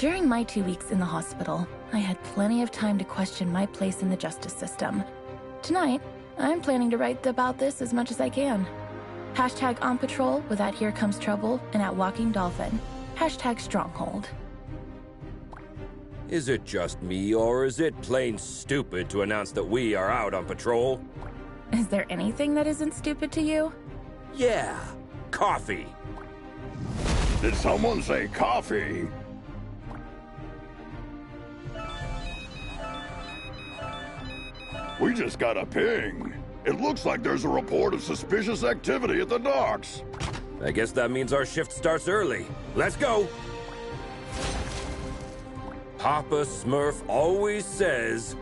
During my 2 weeks in the hospital, I had plenty of time to question my place in the justice system. Tonight, I'm planning to write about this as much as I can. Hashtag on patrol with at Here Comes Trouble and at Walking Dolphin. Hashtag Stronghold. Is it just me, or is it plain stupid to announce that we are out on patrol? Is there anything that isn't stupid to you? Yeah, coffee. Did someone say coffee? We just got a ping. It looks like there's a report of suspicious activity at the docks. I guess that means our shift starts early. Let's go! Papa Smurf always says...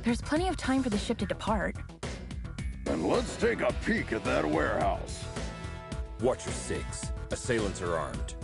There's plenty of time for the ship to depart. And let's take a peek at that warehouse. Watch your six. Assailants are armed.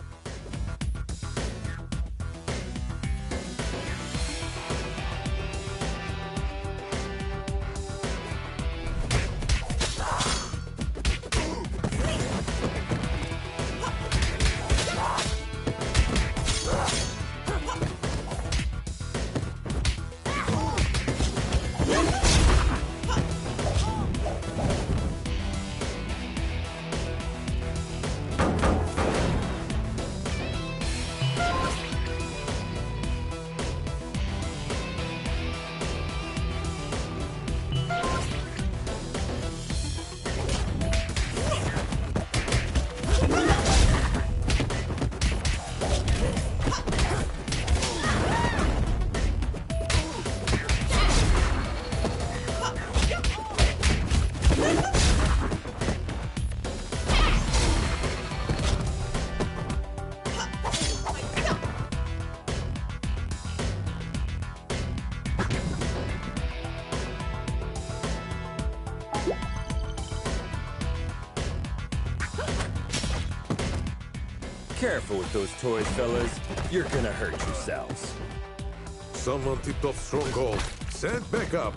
Careful with those toys, fellas. You're gonna hurt yourselves. Someone tipped off Stronghold. Send back up.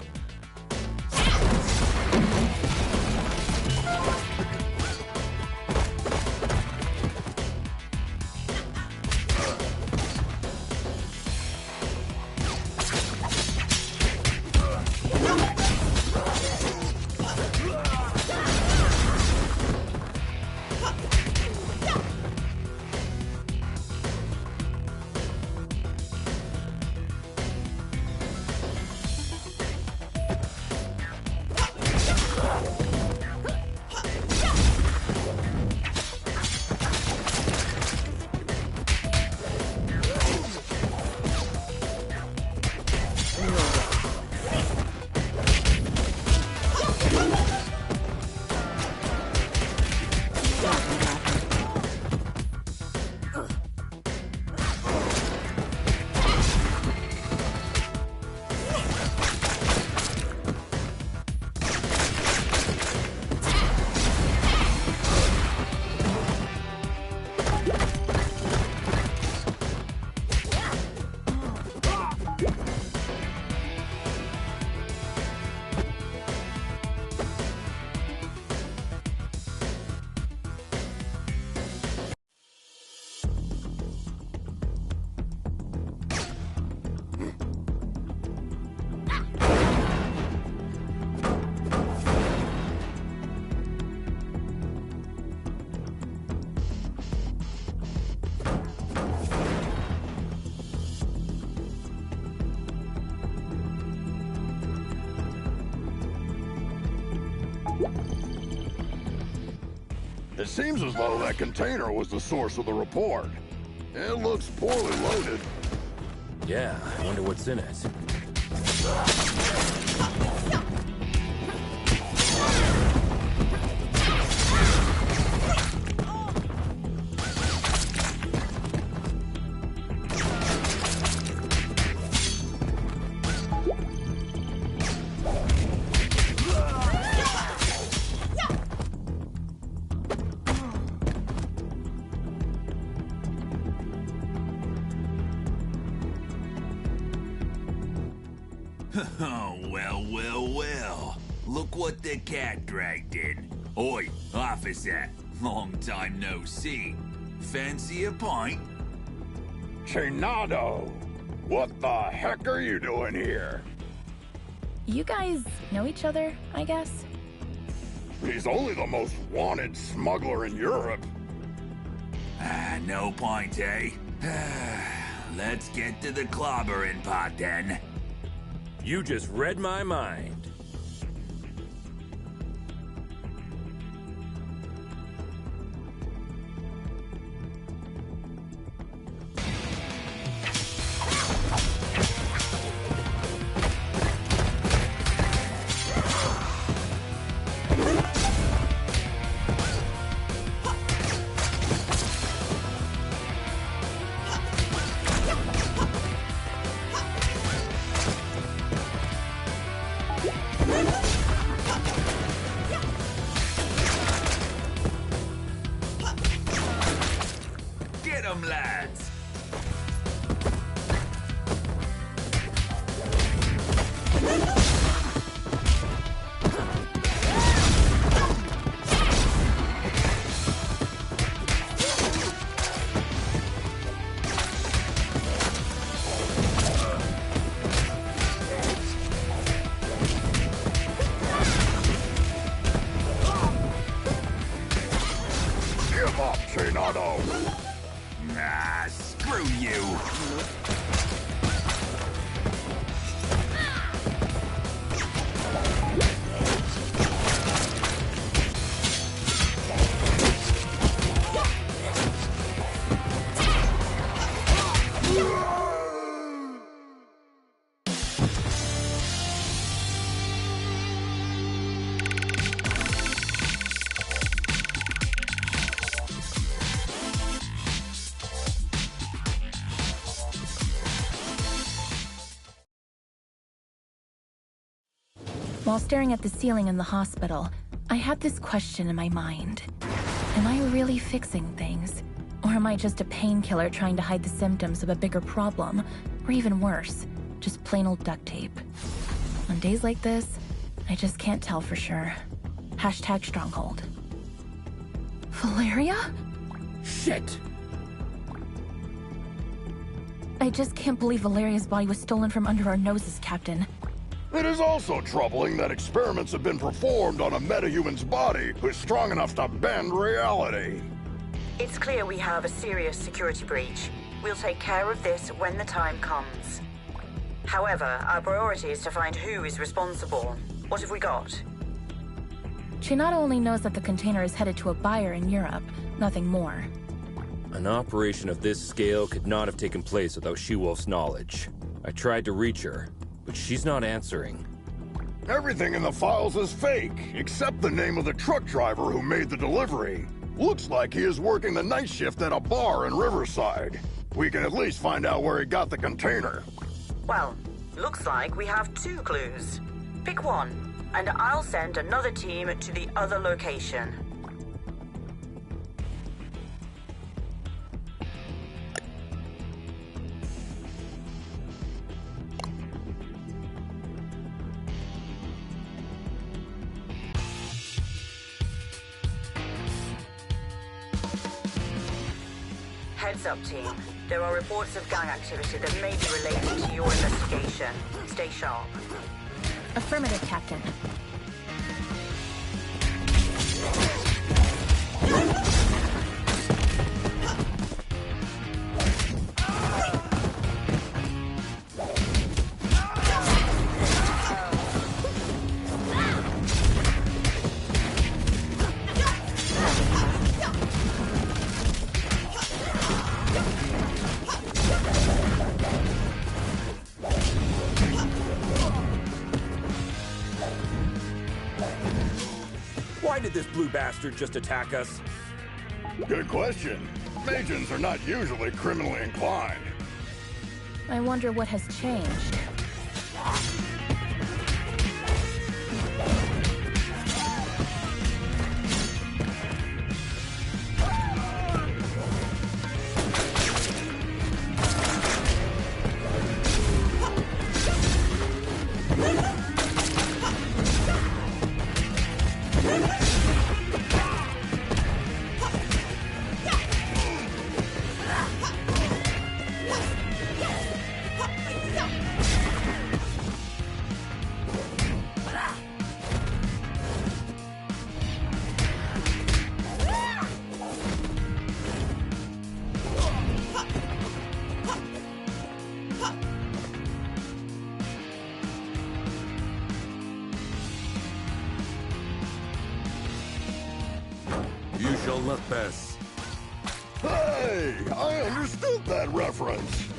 It seems as though that container was the source of the report. It looks poorly loaded. Yeah, I wonder what's in it. Oh, well. Look what the cat dragged in. Oi, officer. Long time no see. Fancy a pint? Chinado, what the heck are you doing here? You guys know each other, I guess? He's only the most wanted smuggler in Europe. No point, eh? Let's get to the clobbering pot, then. You just read my mind. Get 'em, lads! Give up, Chinado. Ah, screw you! While staring at the ceiling in the hospital, I had this question in my mind. Am I really fixing things? Or am I just a painkiller trying to hide the symptoms of a bigger problem? Or even worse, just plain old duct tape? On days like this, I just can't tell for sure. Hashtag Stronghold. Valeria? Shit! I just can't believe Valeria's body was stolen from under our noses, Captain. It is also troubling that experiments have been performed on a metahuman's body who's strong enough to bend reality. It's clear we have a serious security breach. We'll take care of this when the time comes. However, our priority is to find who is responsible. What have we got? Chinado only knows that the container is headed to a buyer in Europe, nothing more. An operation of this scale could not have taken place without She-Wolf's knowledge. I tried to reach her, but she's not answering. Everything in the files is fake, except the name of the truck driver who made the delivery. Looks like he is working the night shift at a bar in Riverside. We can at least find out where he got the container. Well, looks like we have 2 clues. Pick one, and I'll send another team to the other location. Heads up, team. There are reports of gang activity that may be related to your investigation. Stay sharp. Affirmative, Captain. Why did this blue bastard just attack us? Good question. Magians are not usually criminally inclined. I wonder what has changed. shall not pass. Hey, I understood that reference.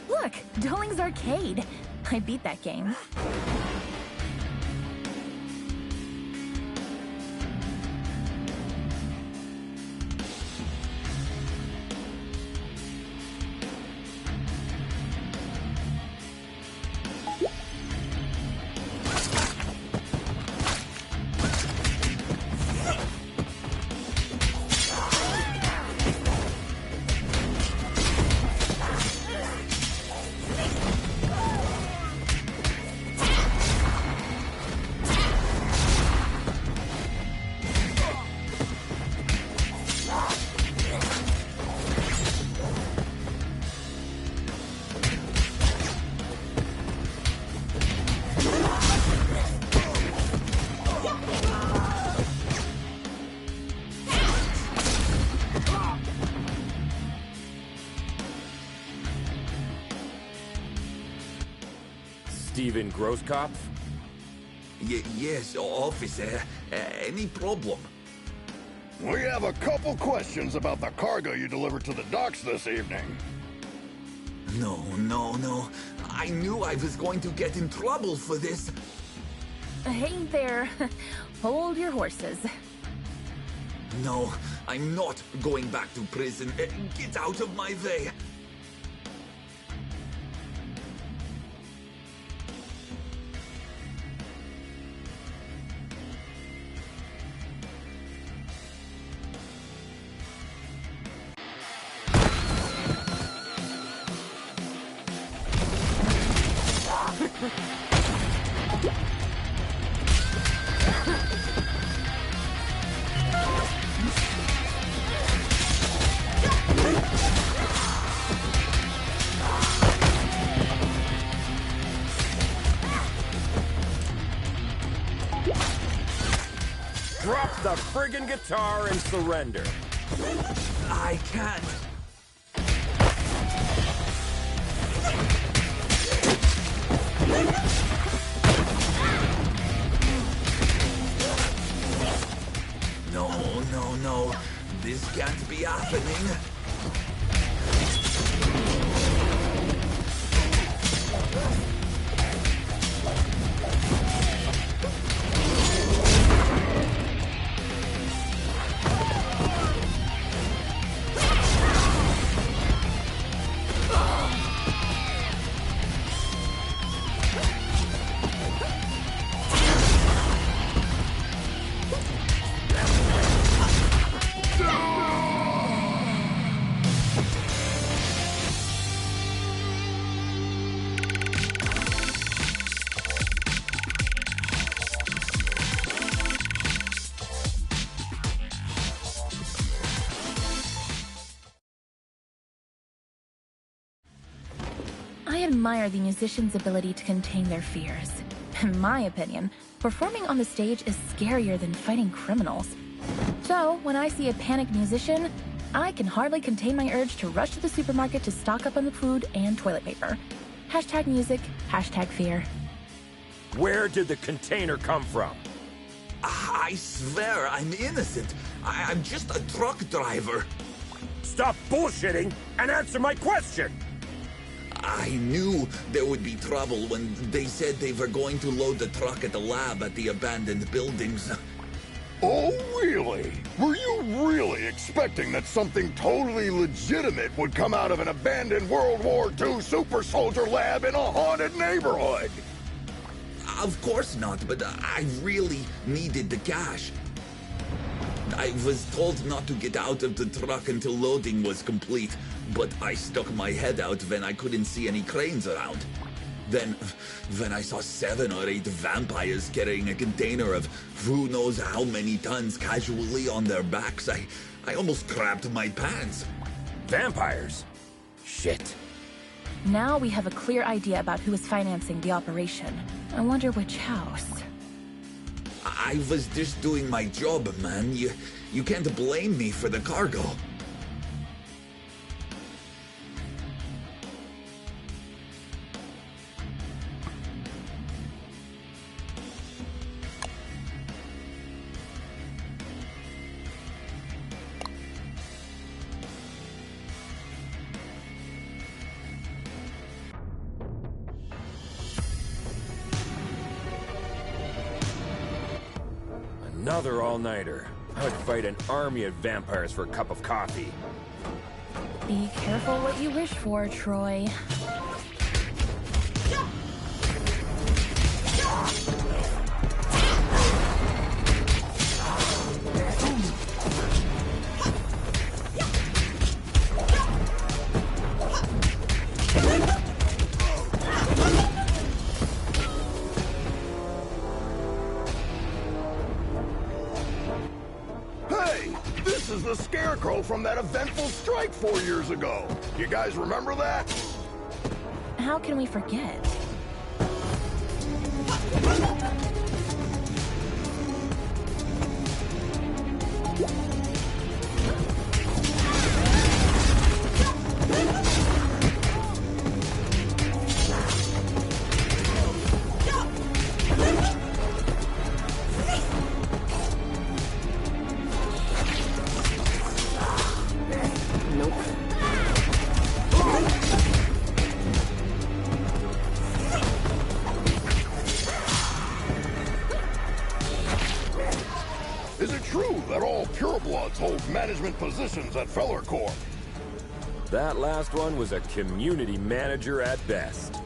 Look, Doling's Arcade. I beat that game. Steven Grosskopf? Yes, officer. Any problem? We have a couple questions about the cargo you delivered to the docks this evening. No. I knew I was going to get in trouble for this. Hey there. Hold your horses. No, I'm not going back to prison. Get out of my way. Drop the friggin' guitar and surrender. I can't. No. This can't be happening. I admire the musician's ability to contain their fears. In my opinion, performing on the stage is scarier than fighting criminals. So, when I see a panicked musician, I can hardly contain my urge to rush to the supermarket to stock up on the food and toilet paper. Hashtag music, hashtag fear. Where did the container come from? I swear I'm innocent. I'm just a truck driver. Stop bullshitting and answer my question! I knew there would be trouble when they said they were going to load the truck at the lab at the abandoned buildings. Oh, really? Were you really expecting that something totally legitimate would come out of an abandoned World War II super soldier lab in a haunted neighborhood? Of course not, but I really needed the cash. I was told not to get out of the truck until loading was complete, but I stuck my head out when I couldn't see any cranes around. Then, when I saw 7 or 8 vampires carrying a container of who knows how many tons casually on their backs, I almost crapped my pants. Vampires? Shit. Now we have a clear idea about who is financing the operation. I wonder which house. I was just doing my job, man. You can't blame me for the cargo. Another all-nighter. I would fight an army of vampires for a cup of coffee. Be careful what you wish for, Troy. The Scarecrow from that eventful strike 4 years ago. You guys remember that? How can we forget? Hold management positions at Feller Corp. That last one was a community manager at best.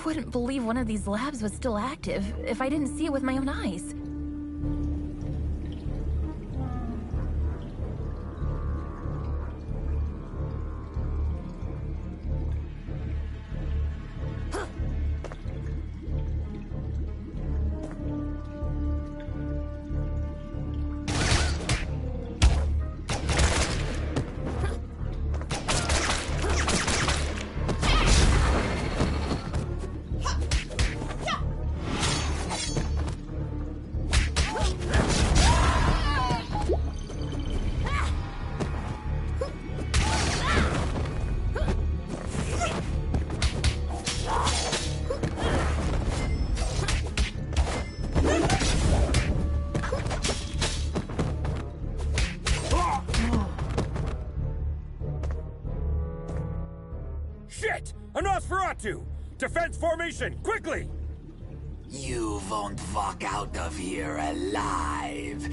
wouldn't believe one of these labs was still active if I didn't see it with my own eyes. Shit! A Nosferatu! Defense formation, quickly! You won't walk out of here alive.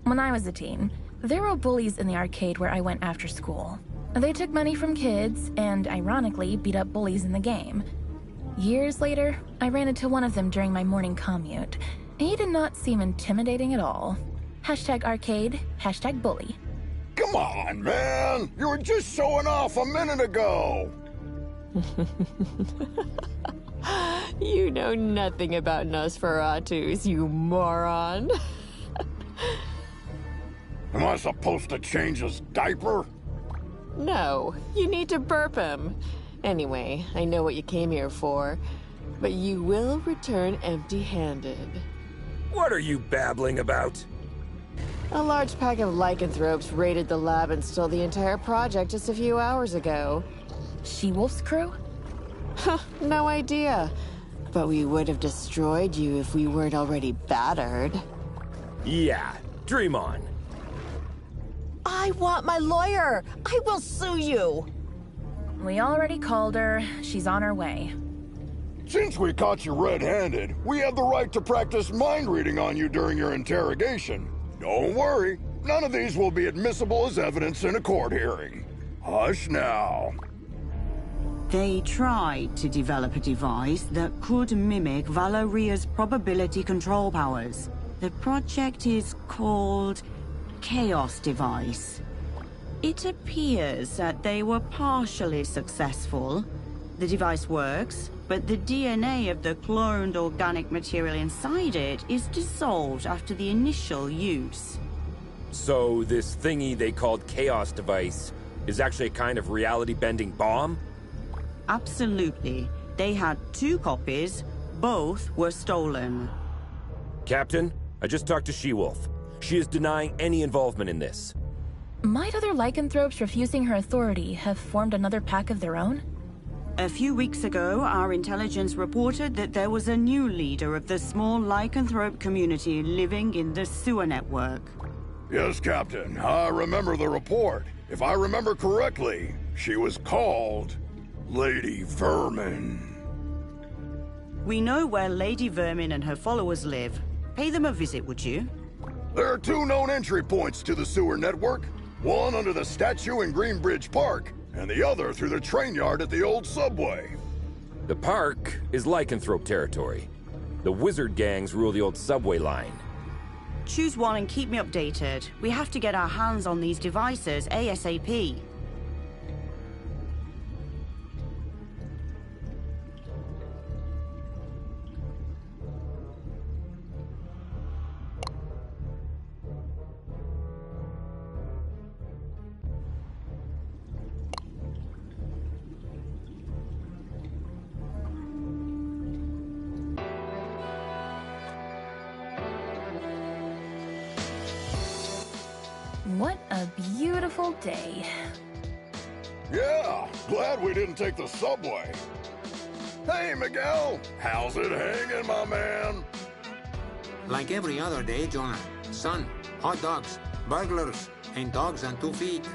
When I was a teen, there were bullies in the arcade where I went after school. They took money from kids and, ironically, beat up bullies in the game. Years later, I ran into one of them during my morning commute. He did not seem intimidating at all. #arcade, #bully. Come on, man! You were just showing off a minute ago! You know nothing about Nosferatus, you moron. Am I supposed to change his diaper? No, you need to burp him. Anyway, I know what you came here for, but you will return empty-handed. What are you babbling about? A large pack of lycanthropes raided the lab and stole the entire project just a few hours ago. She-Wolf's crew? No idea. But we would have destroyed you if we weren't already battered. Yeah, dream on. I want my lawyer! I will sue you! We already called her. She's on her way. Since we caught you red-handed, we have the right to practice mind reading on you during your interrogation. Don't worry, none of these will be admissible as evidence in a court hearing. Hush now. They tried to develop a device that could mimic Valeria's probability control powers. The project is called Chaos Device. It appears that they were partially successful. The device works, but the DNA of the cloned organic material inside it is dissolved after the initial use. So this thingy they called Chaos Device is actually a kind of reality-bending bomb? Absolutely. They had 2 copies. Both were stolen. Captain, I just talked to She-Wolf. She is denying any involvement in this. Might other lycanthropes refusing her authority have formed another pack of their own? A few weeks ago, our intelligence reported that there was a new leader of the small lycanthrope community living in the sewer network. Yes, Captain. I remember the report. If I remember correctly, she was called Lady Vermin. We know where Lady Vermin and her followers live. Pay them a visit, would you? There are 2 known entry points to the sewer network. One under the statue in Greenbridge Park, and the other through the train yard at the old subway. The park is lycanthrope territory. The wizard gangs rule the old subway line. Choose one and keep me updated. We have to get our hands on these devices ASAP. What a beautiful day. Yeah, glad we didn't take the subway. Hey, Miguel. How's it hanging, my man? Like every other day, Jonah. Sun, hot dogs, burglars, and dogs on 2 feet.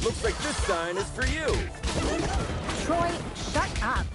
Looks like this sign is for you. Troy, shut up.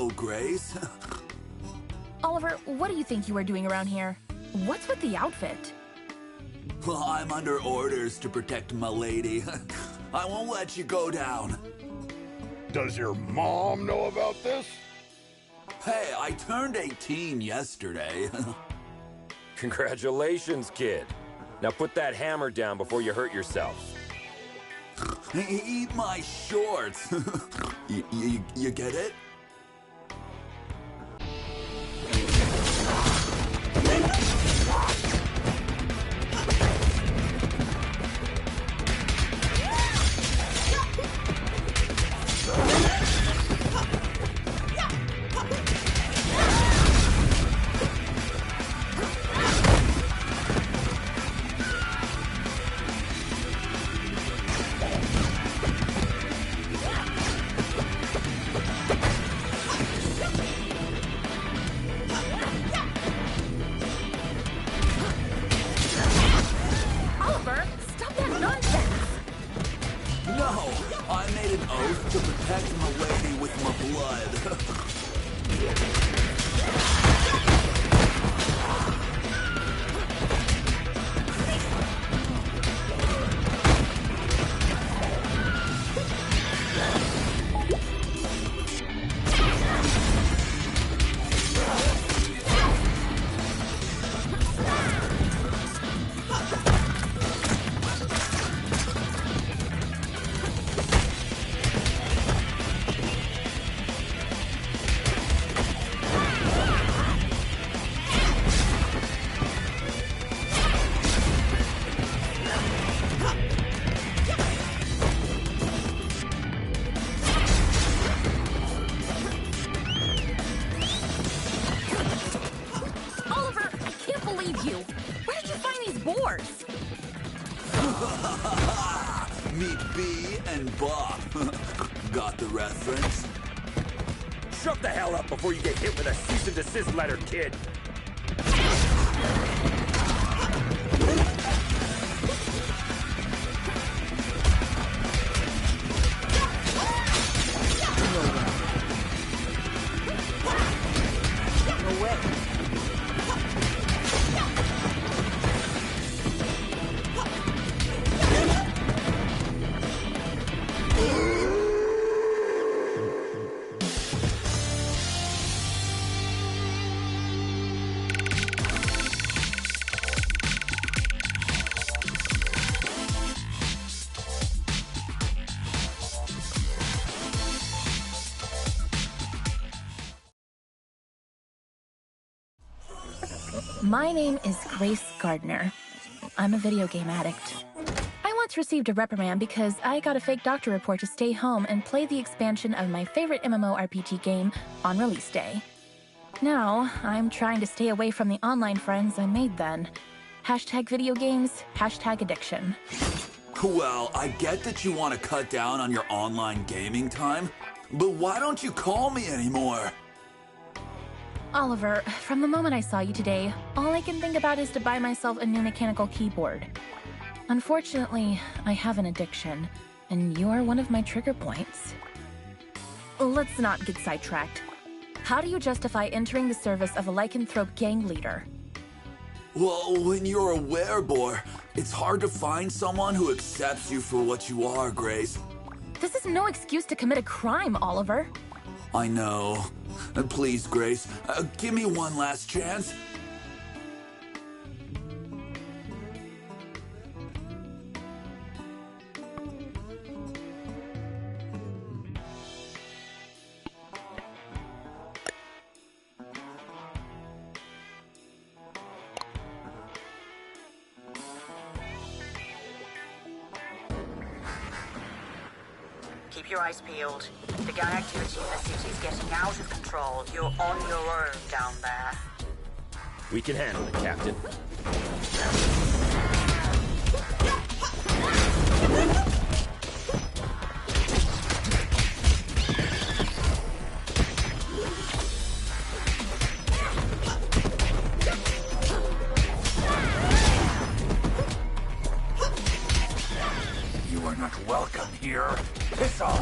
Hello, Grace. Oliver, what do you think you are doing around here? What's with the outfit? Well, I'm under orders to protect my lady. I won't let you go down. Does your mom know about this? Hey, I turned 18 yesterday. Congratulations, kid. Now put that hammer down before you hurt yourself. Eat my shorts. You get it? Meet B and Bob. Got the reference? Shut the hell up before you get hit with a cease and desist letter, kid! My name is Grace Gardner. I'm a video game addict. I once received a reprimand because I got a fake doctor report to stay home and play the expansion of my favorite MMORPG game on release day. Now, I'm trying to stay away from the online friends I made then. Hashtag video games, hashtag addiction. Well, I get that you want to cut down on your online gaming time, but why don't you call me anymore? Oliver, from the moment I saw you today, all I can think about is to buy myself a new mechanical keyboard. Unfortunately, I have an addiction, and you're one of my trigger points. Let's not get sidetracked. How do you justify entering the service of a lycanthrope gang leader? Well, when you're a werebore, it's hard to find someone who accepts you for what you are, Grace. This is no excuse to commit a crime, Oliver. I know. Please, Grace, give me one last chance. Keep your eyes peeled. The gang activity in the city is getting out of control. You're on your own down there. We can handle it, Captain. You are not welcome here. Piss off!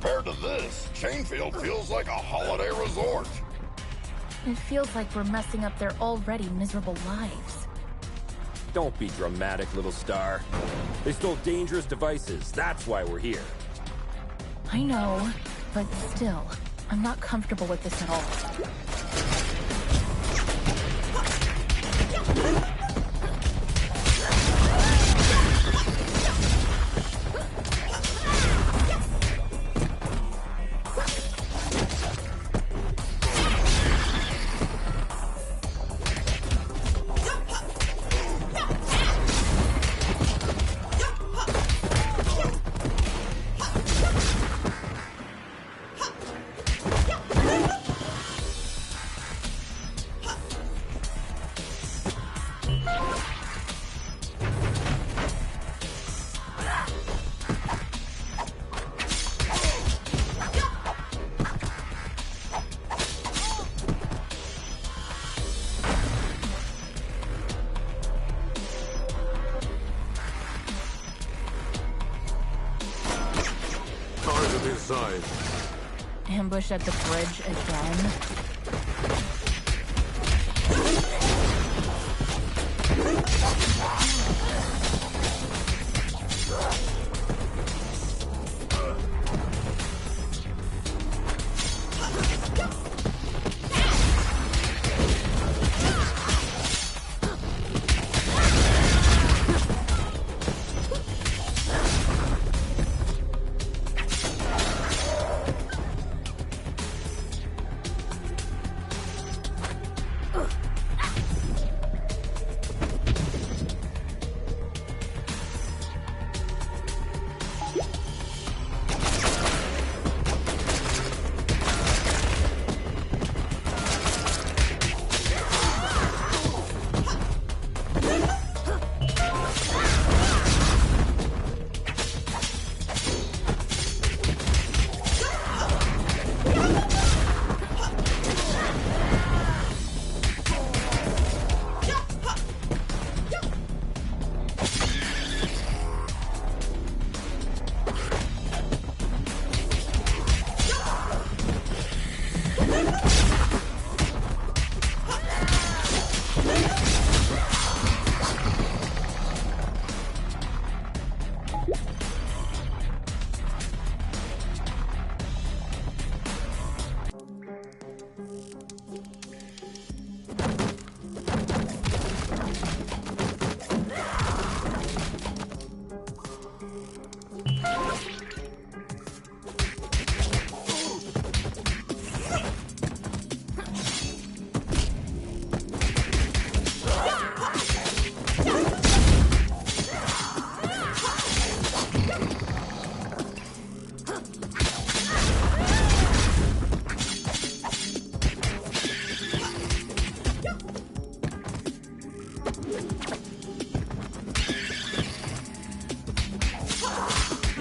Compared to this, Chainfield feels like a holiday resort. It feels like we're messing up their already miserable lives. Don't be dramatic, little star. They stole dangerous devices. That's why we're here. I know, but still, I'm not comfortable with this at all. Inside. Ambush at the bridge again?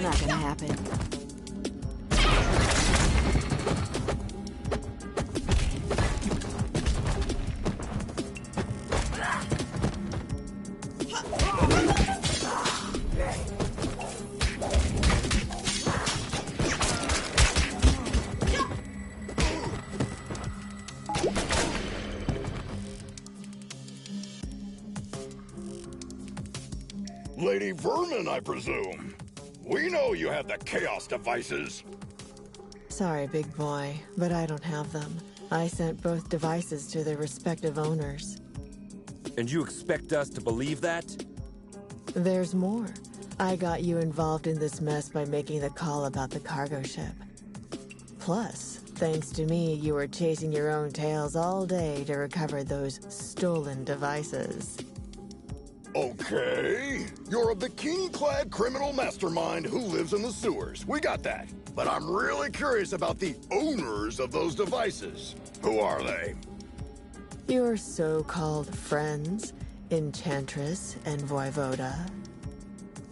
Not gonna happen. Lady Vermin, I presume. We know you have the Chaos devices. Sorry, big boy, but I don't have them. I sent both devices to their respective owners. And you expect us to believe that? There's more. I got you involved in this mess by making the call about the cargo ship. Plus, thanks to me, you were chasing your own tails all day to recover those stolen devices. Okay. You're a bikini-clad criminal mastermind who lives in the sewers. We got that. But I'm really curious about the owners of those devices. Who are they? Your so-called friends, Enchantress and Voivoda.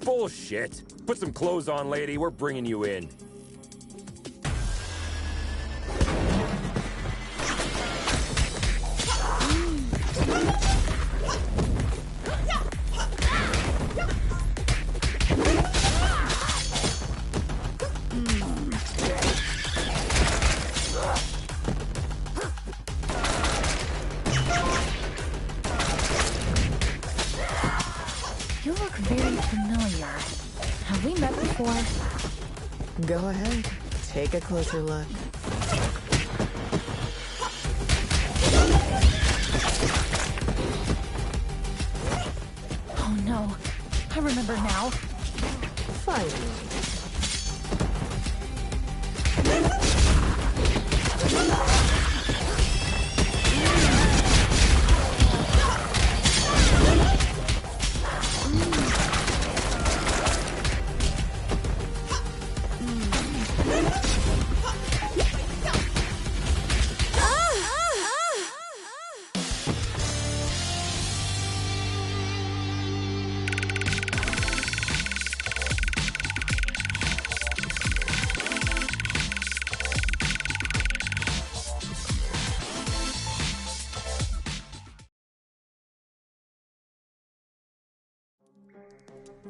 Bullshit. Put some clothes on, lady. We're bringing you in. very familiar. Have we met before? Go ahead. Take a closer look. Oh no. I remember now. Finally.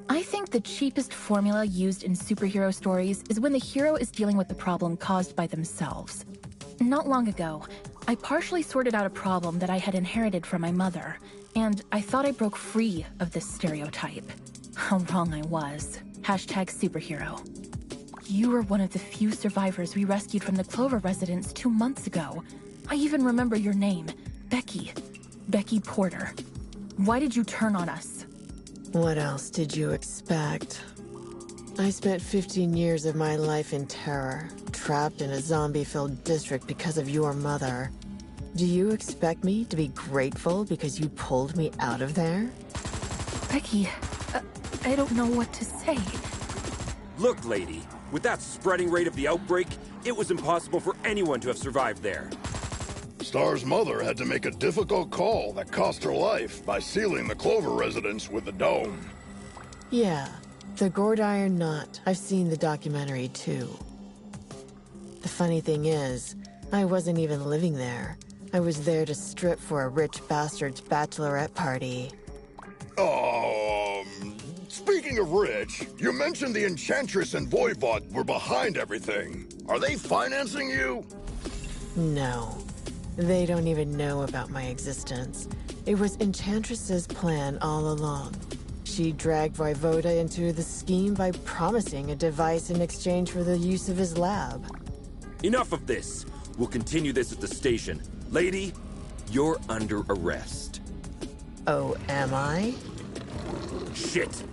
I think the cheapest formula used in superhero stories is when the hero is dealing with the problem caused by themselves. Not long ago, I partially sorted out a problem that I had inherited from my mother, and I thought I broke free of this stereotype. How wrong I was. #superhero. You were one of the few survivors we rescued from the Clover residence 2 months ago. I even remember your name, Becky. Becky Porter. Why did you turn on us? What else did you expect? I spent 15 years of my life in terror, trapped in a zombie-filled district because of your mother. Do you expect me to be grateful because you pulled me out of there? Becky, I don't know what to say. Look, lady, with that spreading rate of the outbreak, it was impossible for anyone to have survived there. Star's mother had to make a difficult call that cost her life by sealing the Clover residence with a dome. Yeah, the Gordiron Knot. I've seen the documentary too. The funny thing is, I wasn't even living there. I was there to strip for a rich bastard's bachelorette party. Speaking of rich, you mentioned the Enchantress and Voivod were behind everything. Are they financing you? No. They don't even know about my existence. It was Enchantress's plan all along. She dragged Voivoda into the scheme by promising a device in exchange for the use of his lab. Enough of this. We'll continue this at the station. Lady, you're under arrest. Oh, am I? Shit.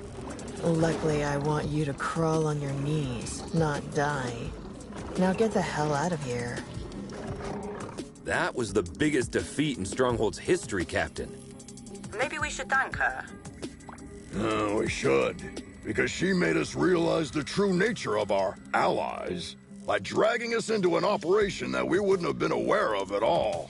Luckily, I want you to crawl on your knees, not die. Now get the hell out of here. That was the biggest defeat in Stronghold's history, Captain. Maybe we should thank her. We should. Because she made us realize the true nature of our allies by dragging us into an operation that we wouldn't have been aware of at all.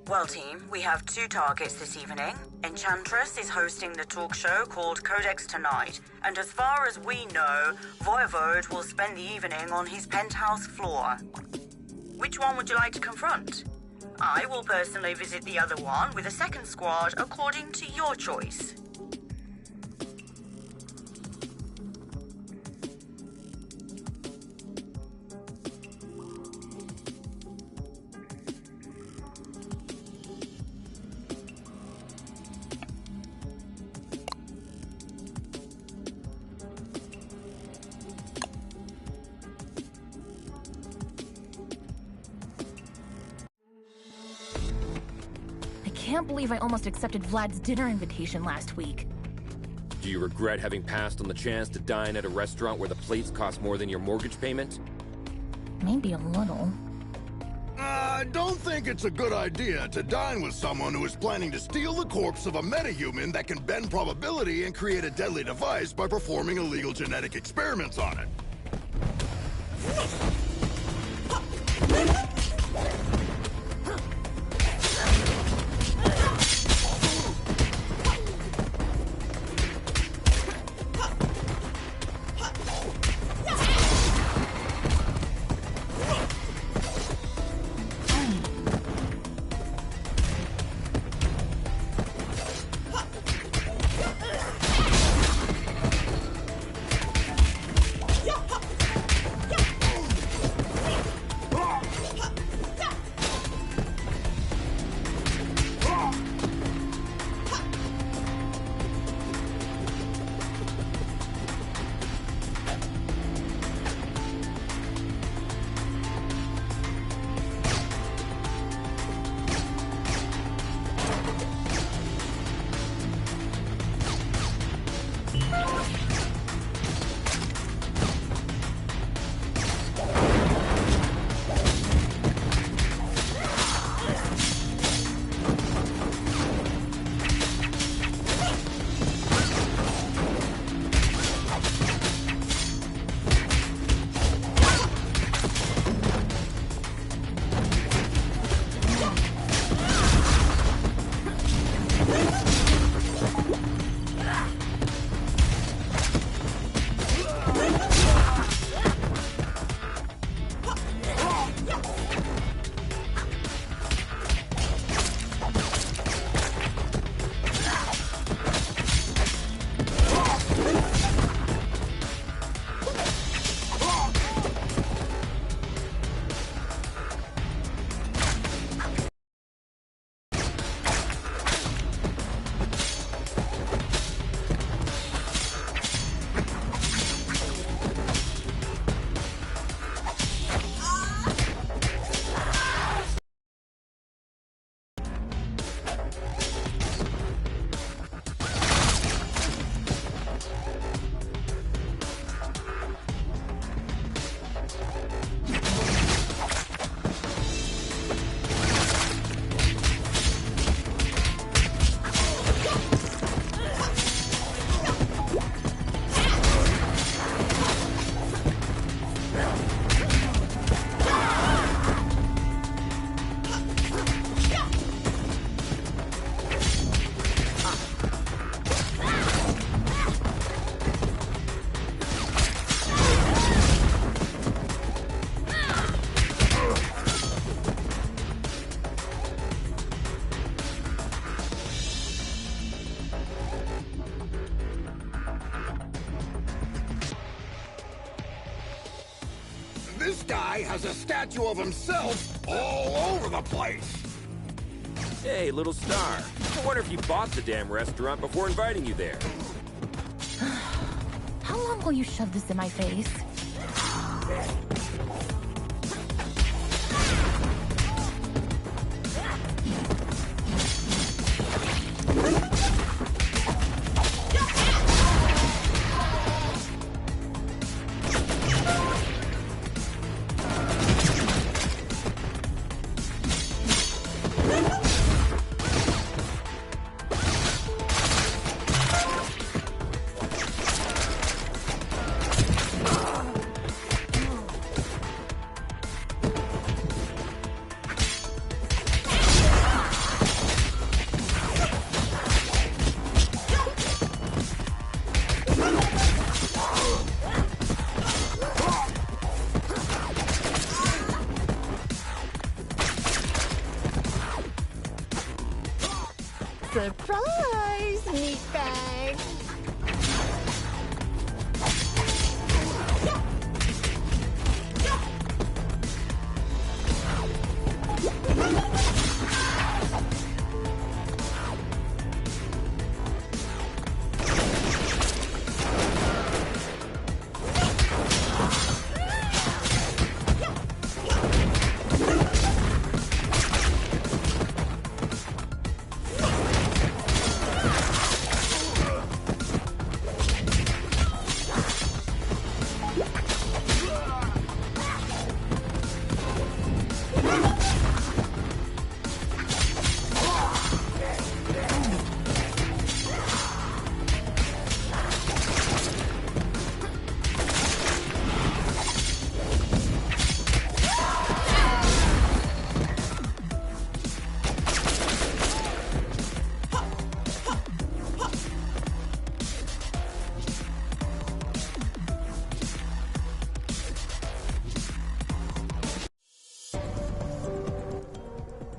Well, team, we have 2 targets this evening. Enchantress is hosting the talk show called Codex tonight, and as far as we know, Voivod will spend the evening on his penthouse floor. Which one would you like to confront? I will personally visit the other one with a second squad according to your choice. I can't believe I almost accepted Vlad's dinner invitation last week. Do you regret having passed on the chance to dine at a restaurant where the plates cost more than your mortgage payment? Maybe a little. I don't think it's a good idea to dine with someone who is planning to steal the corpse of a metahuman that can bend probability and create a deadly device by performing illegal genetic experiments on it. This guy has a statue of himself all over the place. Hey, little star. I wonder if you bought the damn restaurant before inviting you there. How long will you shove this in my face? Surprise, meatbag!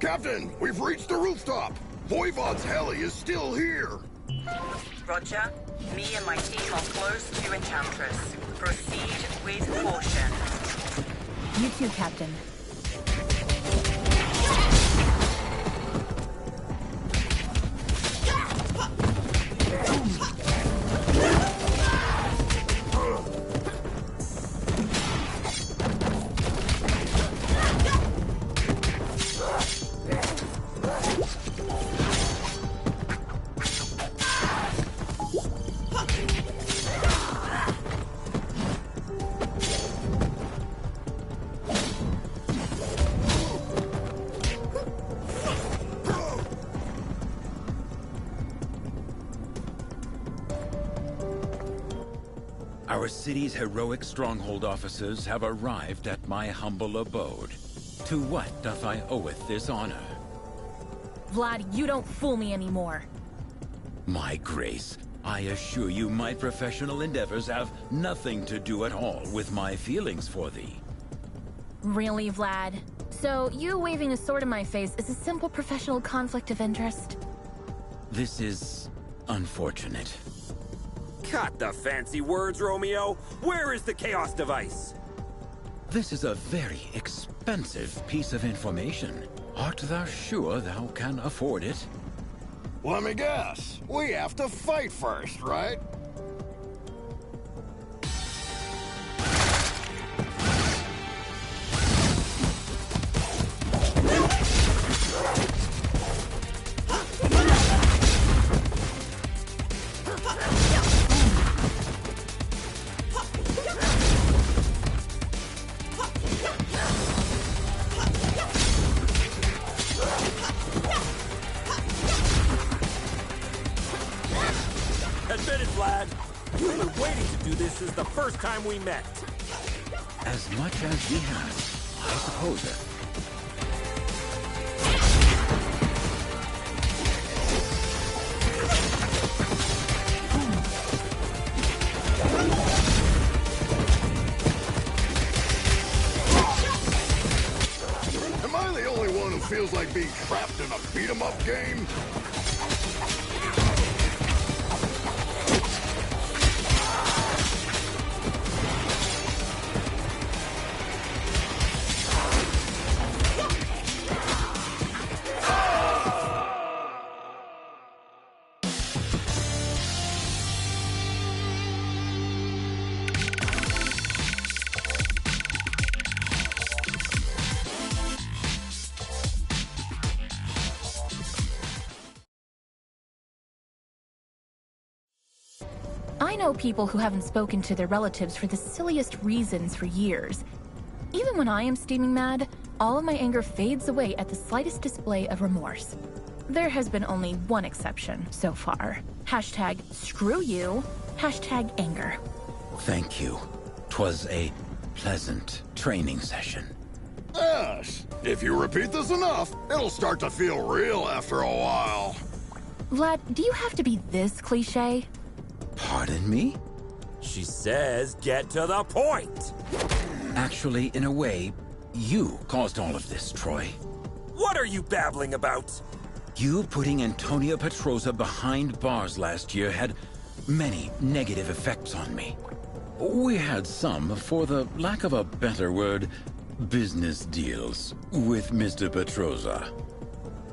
Captain, we've reached the rooftop. Voivod's heli is still here. Roger. Me and my team are close to Enchantress. Proceed with caution. You too, Captain. Our city's heroic stronghold officers have arrived at my humble abode. To what doth I oweth this honor? Vlad, you don't fool me anymore. My Grace, I assure you my professional endeavors have nothing to do at all with my feelings for thee. Really, Vlad? So, you waving a sword in my face is a simple professional conflict of interest? This is unfortunate. Cut the fancy words, Romeo. Where is the Chaos device? This is a very expensive piece of information. Art thou sure thou can afford it? Let me guess. We have to fight first, right? Admit it, Vlad. We've been waiting to do this since the first time we met. As much as we have, I suppose. Am I the only one who feels like being trapped in a beat-em-up game? I know people who haven't spoken to their relatives for the silliest reasons for years. Even when I am steaming mad, all of my anger fades away at the slightest display of remorse. There has been only one exception so far. Hashtag screw you, hashtag anger. Thank you. 'Twas a pleasant training session. Yes. If you repeat this enough, it'll start to feel real after a while. Vlad, do you have to be this cliche? Pardon me? She says get to the point. Actually, in a way, you caused all of this, Troy. What are you babbling about? You putting Antonio Petroza behind bars last year had many negative effects on me. We had some, for the lack of a better word, business deals with Mr. Petroza.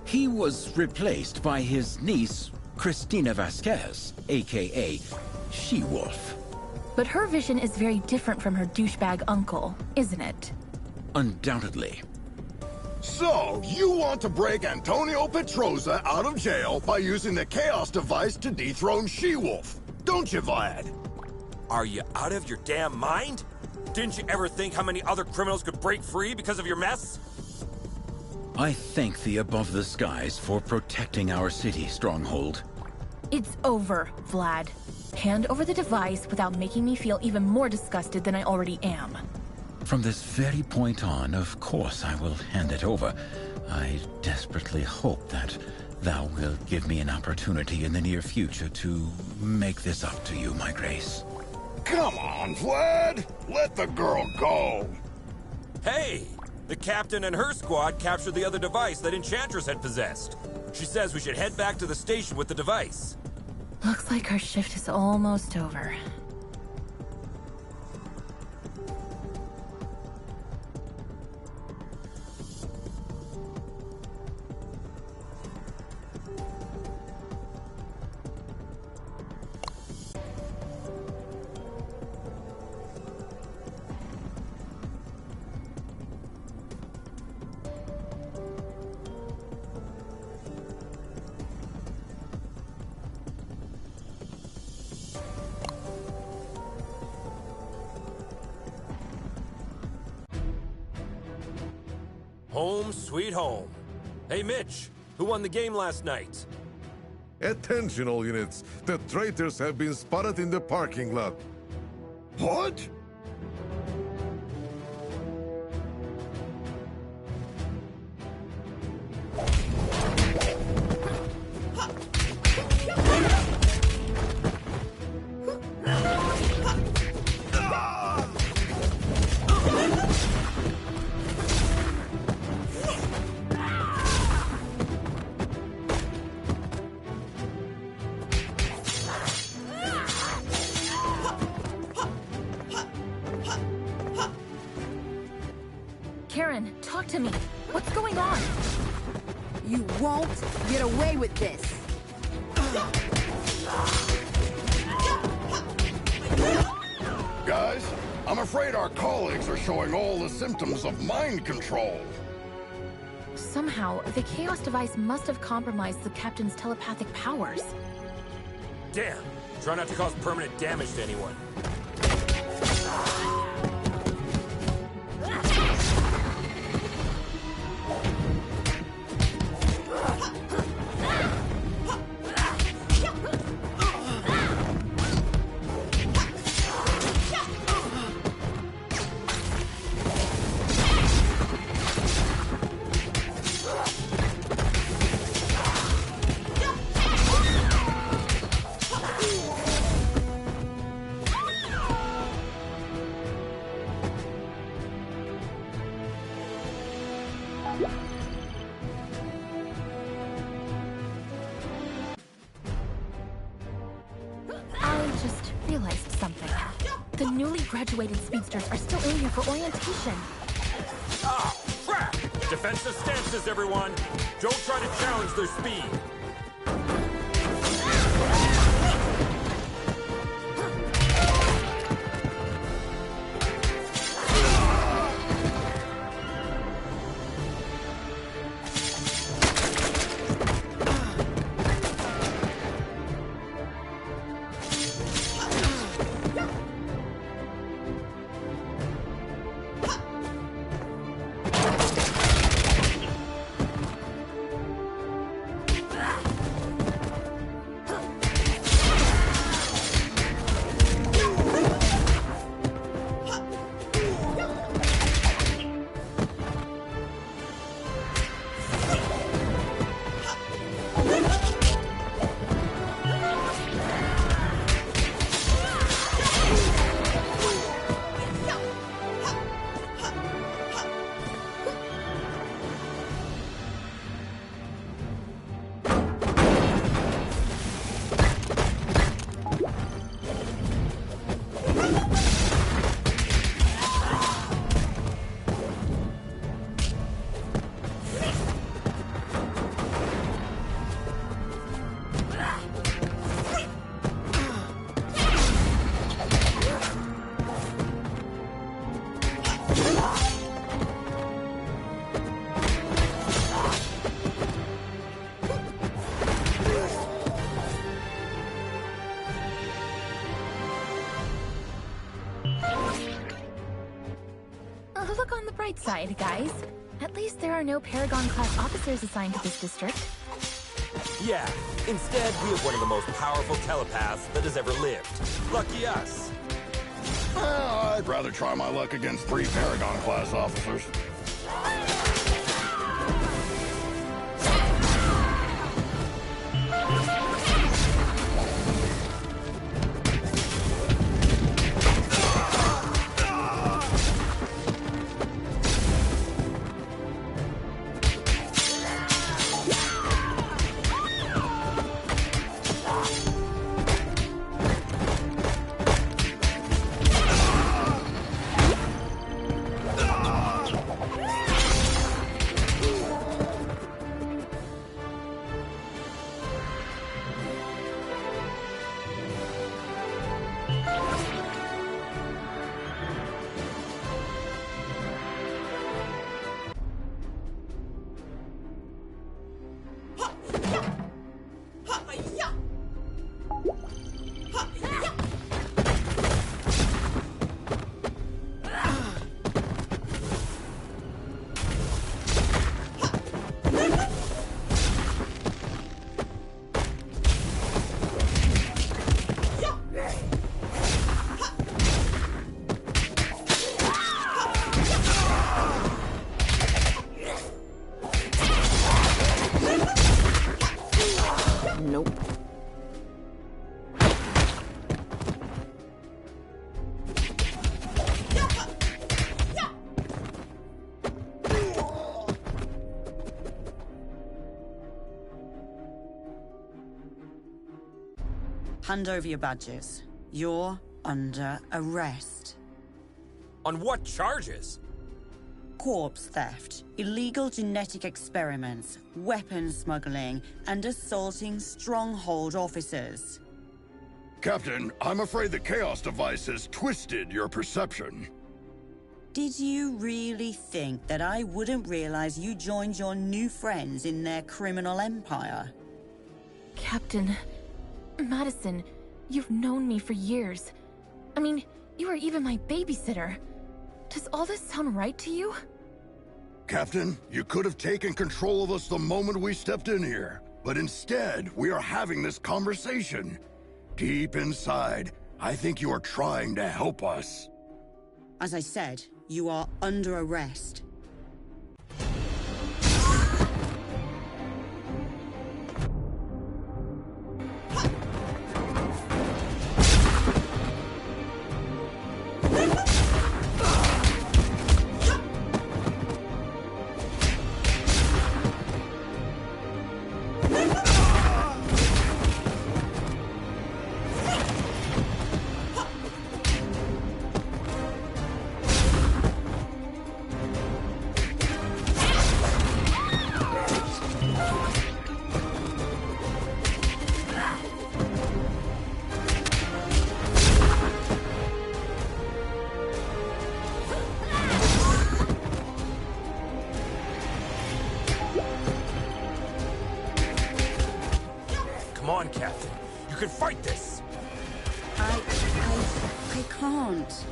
He was replaced by his niece, Cristina Vasquez, aka She-Wolf. But her vision is very different from her douchebag uncle, isn't it? Undoubtedly. So, you want to break Antonio Petroza out of jail by using the Chaos device to dethrone She-Wolf, don't you, Vlad? Are you out of your damn mind? Didn't you ever think how many other criminals could break free because of your mess? I thank the above the skies for protecting our city, Stronghold. It's over, Vlad. Hand over the device without making me feel even more disgusted than I already am. From this very point on, of course I will hand it over. I desperately hope that thou wilt give me an opportunity in the near future to make this up to you, my Grace. Come on, Vlad! Let the girl go! Hey! The captain and her squad captured the other device that Enchantress had possessed. She says we should head back to the station with the device. Looks like our shift is almost over. Home sweet home. Hey, Mitch, who won the game last night? Attention, all units. The traitors have been spotted in the parking lot. What? talk to me. What's going on? You won't get away with this. Guys, I'm afraid our colleagues are showing all the symptoms of mind control. Somehow, the Chaos device must have compromised the Captain's telepathic powers. Damn. Try not to cause permanent damage to anyone. The newly graduated speedsters are still in here for orientation. Ah, crap! Defensive stances, everyone! Don't try to challenge their speed! Look on the bright side, guys. At least there are no Paragon-class officers assigned to this district. Yeah, instead we have one of the most powerful telepaths that has ever lived. Lucky us. I'd rather try my luck against 3 Paragon-class officers. Hand over your badges. You're under arrest. On what charges? corpse theft, illegal genetic experiments, weapons smuggling, and assaulting Stronghold officers. Captain, I'm afraid the Chaos device has twisted your perception. Did you really think that I wouldn't realize you joined your new friends in their criminal empire? Captain, Madison, you've known me for years. I mean, you were even my babysitter. Does all this sound right to you? Captain, you could have taken control of us the moment we stepped in here. But instead, we are having this conversation. Deep inside, I think you are trying to help us. As I said, you are under arrest. Come on, Captain. You can fight this! I can't.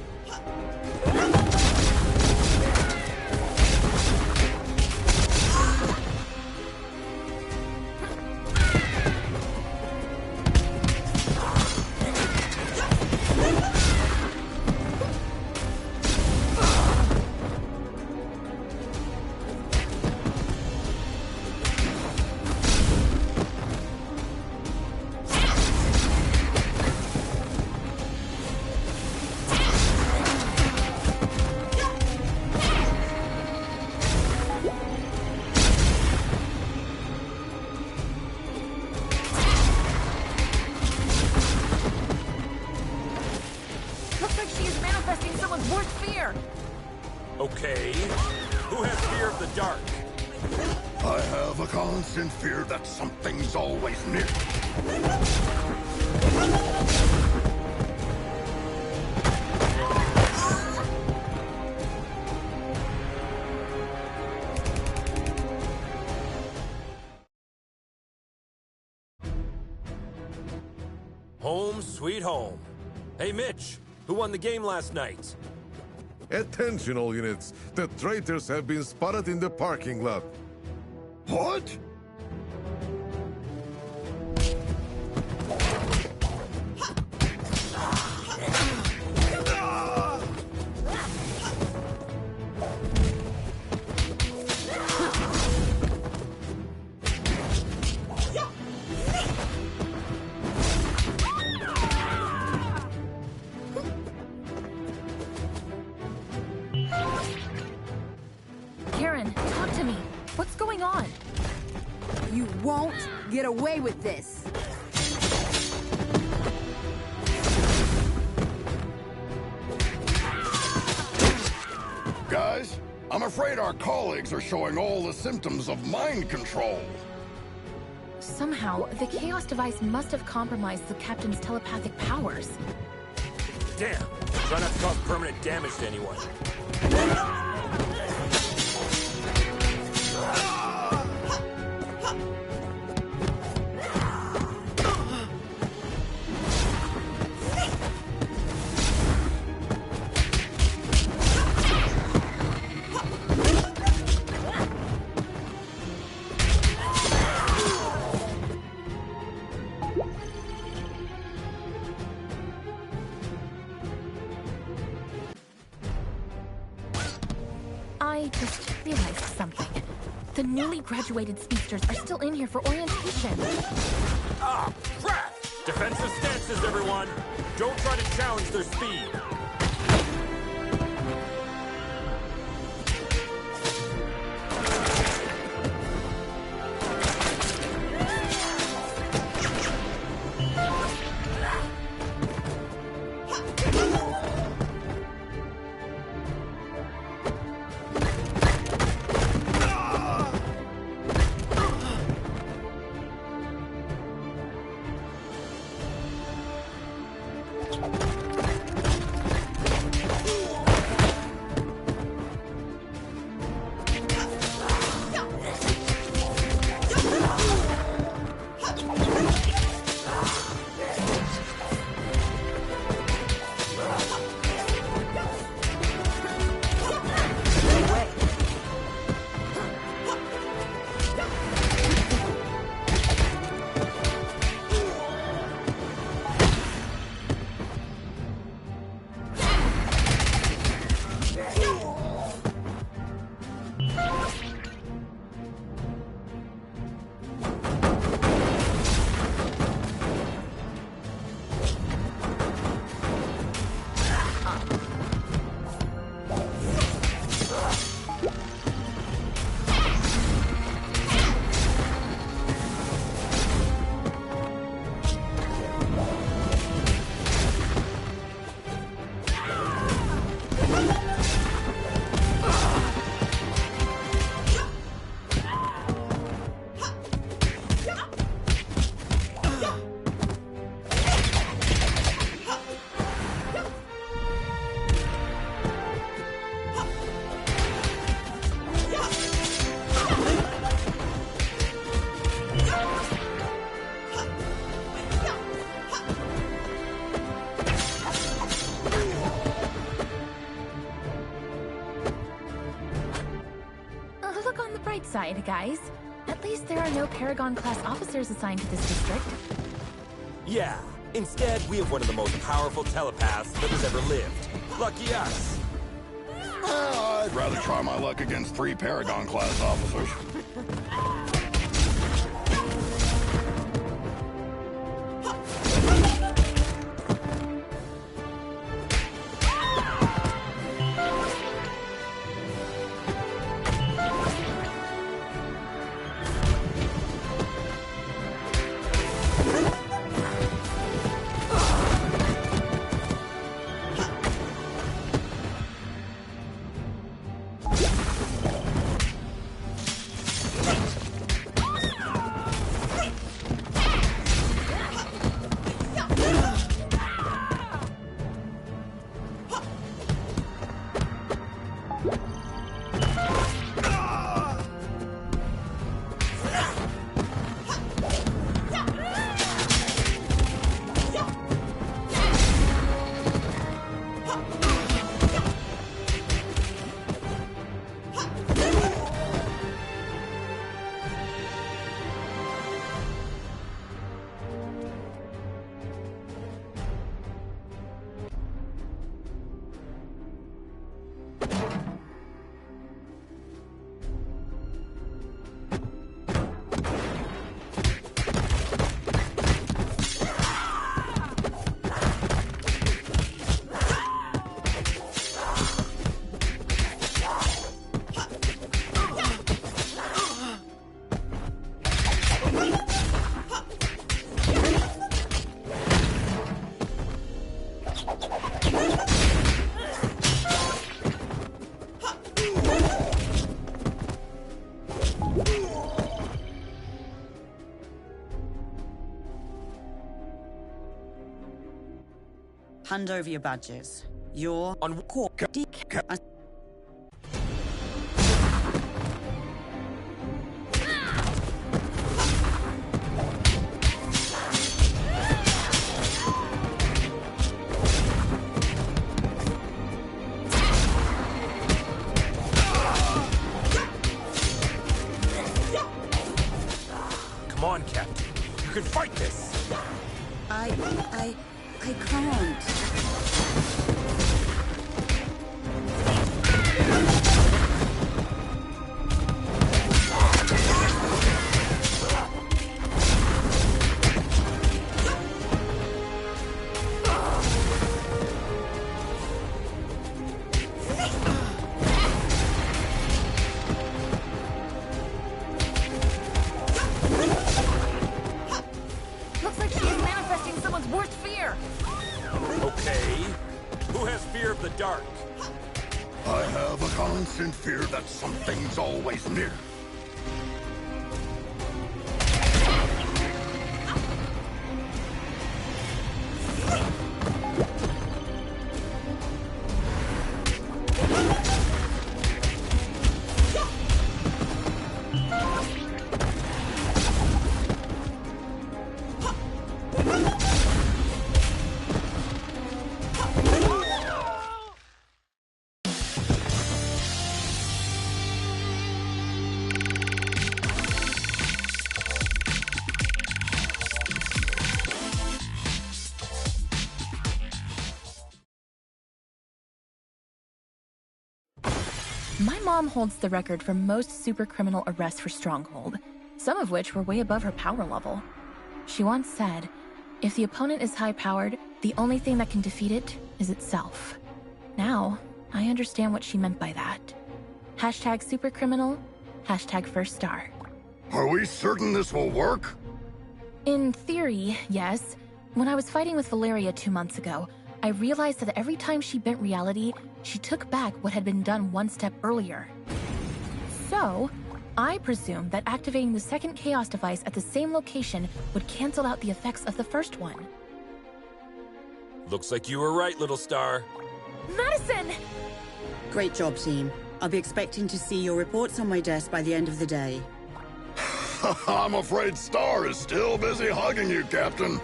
Okay. Who has fear of the dark? I have a constant fear that something's always near. Home sweet home. Hey, Mitch, who won the game last night? Attention all units. The traitors have been spotted in the parking lot. What? What's going on? You won't get away with this. Guys, I'm afraid our colleagues are showing all the symptoms of mind control. Somehow, the Chaos device must have compromised the Captain's telepathic powers. Damn! Try not to cause permanent damage to anyone. I just realized something. The newly graduated speedsters are still in here for orientation. Ah, crap! Defensive stances, everyone! Don't try to challenge their speed! side, guys. At least there are no Paragon-class officers assigned to this district. Yeah. Instead, we have one of the most powerful telepaths that has ever lived. Lucky us. I'd rather try my luck against 3 Paragon-class officers. Hand over your badges. You're on call. Come on, Captain. You can fight this. I can't. Looks like she is manifesting someone's worst fear. Okay. Who has fear of the dark? I have a constant fear that something's always near. My mom holds the record for most super criminal arrests for Stronghold, some of which were way above her power level. She once said, if the opponent is high-powered, the only thing that can defeat it is itself. Now, I understand what she meant by that. Hashtag supercriminal, hashtag first star. Are we certain this will work? In theory, yes. When I was fighting with Valeria 2 months ago, I realized that every time she bent reality, she took back what had been done one step earlier. So, I presumed that activating the second Chaos device at the same location would cancel out the effects of the first one. Looks like you were right, little star. Madison! Great job, team. I'll be expecting to see your reports on my desk by the end of the day. I'm afraid Star is still busy hugging you, Captain.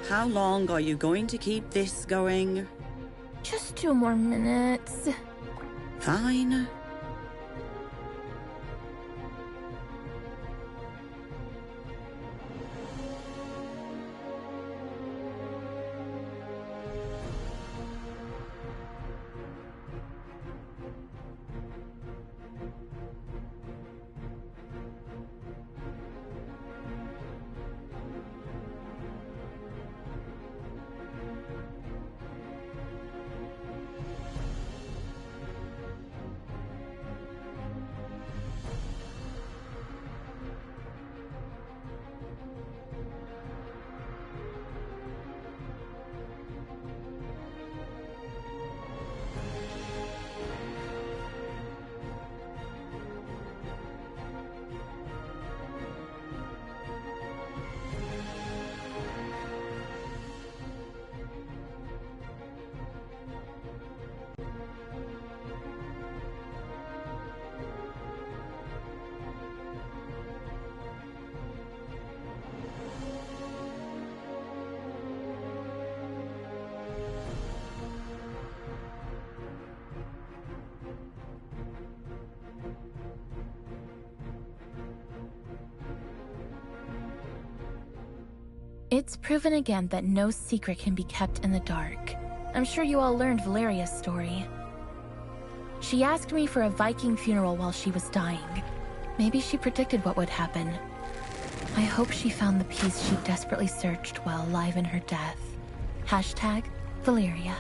How long are you going to keep this going? Just 2 more minutes. Fine. It's proven again that no secret can be kept in the dark. I'm sure you all learned Valeria's story. She asked me for a Viking funeral while she was dying. Maybe she predicted what would happen. I hope she found the peace she desperately searched while alive in her death. #Valeria.